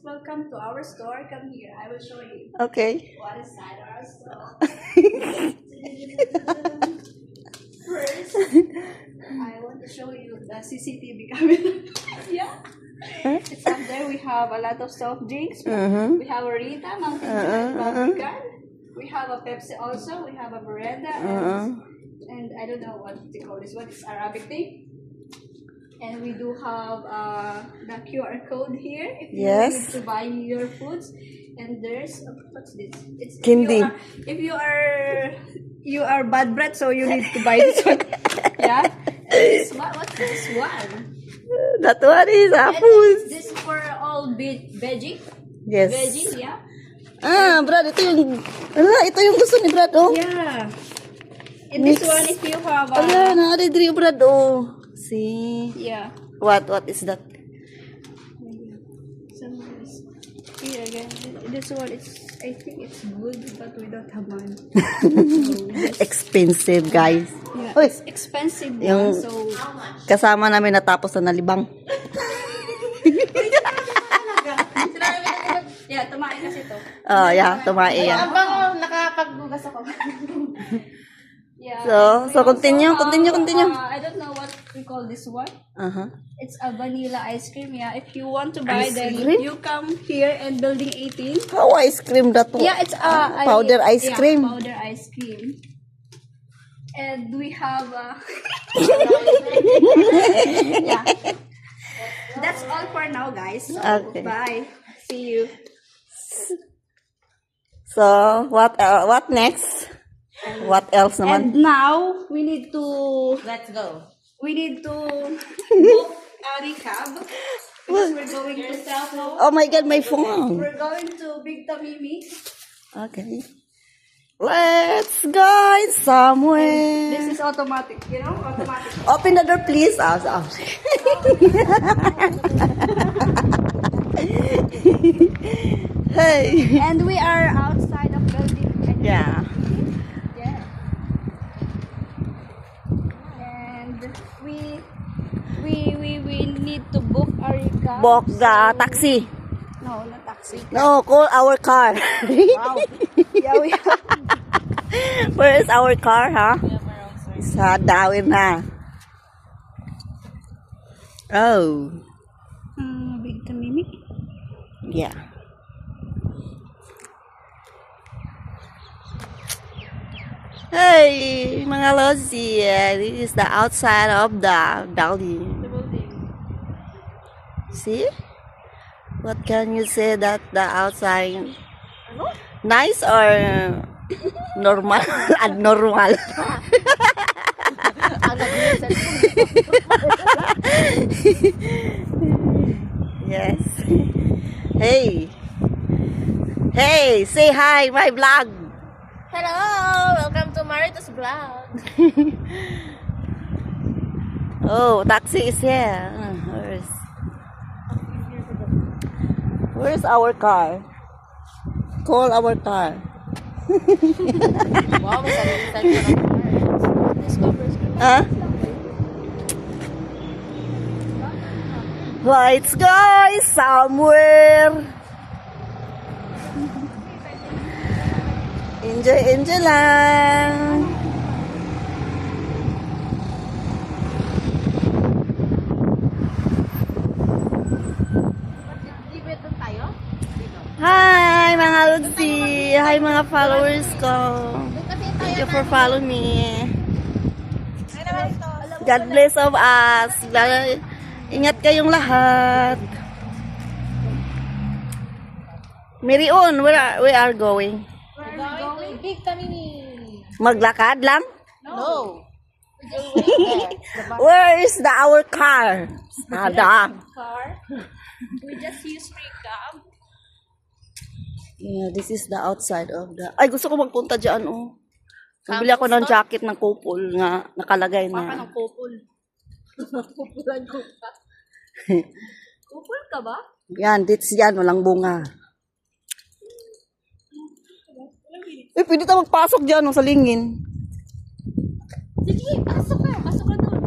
welcome to our store. Come here, I will show you Okay. what is inside our store. First, I want to show you the CCTV camera. Yeah. It's up there. We have a lot of soft drinks. Mm-hmm. We have a Rita, Mountain Dew, Barbican. We have a Pepsi also. We have a Beretta. And I don't know what they call this. What is Arabic thing? And we do have the QR code here if you Yes. need to buy your foods. And there's what's this? It's Candy. If you are bad breath, so you need to buy this one. Yeah. And this one, what's this one? That one is And apples. this is for all veggie. Yes. Veggie, yeah. Brad, ito yung gusto ni Brad, oh. Yeah. And this Mix. one, if you have Naari diri Brad, oh. See? yeah. What is that? Some here again. This one is, I think it's good, but we don't have money. Expensive, guys. Yeah, Uy, it's expensive yung- one, so kasama namin natapos na nalibang. yeah, tumain kasi to. Oh, yeah, tumae yan. Abang nakapagbugas ako. Yeah. So we continue, also have, continue. I don't know what we call this one. Uh-huh. It's a vanilla ice cream. Yeah, if you want to buy, Ice then cream? you come here and building 18. How ice cream that one? Yeah, it's powder ice cream. Powder ice cream. And we have yeah. That's all for now, guys. So, Okay. bye. See you. So, what next? What else naman? And now we need to Let's go. book a recap because we're going to Oh my God, my phone. we're going to Big Tamimi. Okay. Let's go somewhere. This is automatic, you know, automatic. Open the door, please. Hey. And we are outside of building. Yeah. Yeah. And we need to book a recap. Book the taxi. No, not taxi. No, call our car. Wow. Yeah, we have. Where is our car, huh? Sa Dawin na. Oh. Big Tamimi. Yeah. Hey, mga losi. This is the outside of the building. The building. See? What can you say that the outside nice or normal? Abnormal. Yes. Hey. Hey, say hi, my vlog. Hello! Welcome to Maritos Vlog. Oh, taxi is here. Where's our car? Call our car. Wow, may sarili-sarili na Huh? Let's go somewhere. Enjoy lang. Hi mga Lutsi. Hi mga followers ko. Thank you for following me. God bless of us. Ingat kayong lahat. Mirion, where we are going? Going Big Tamimi. Maglakad lang? No. Where is our car? Sada. Car. We just use recap. Yeah, this is the outside of the... Ay, gusto ko magpunta dyan, oh. Nabili ako ng jacket ng couple nga nakalagay Baka na. ng kupol. Kupulan ko pa. Kupol ka ba? Yan, dates yan, walang bunga. Eh, pwede tayo magpasok dyan, no, sa lingin. Sige, pasok ka. Pasok ka doon.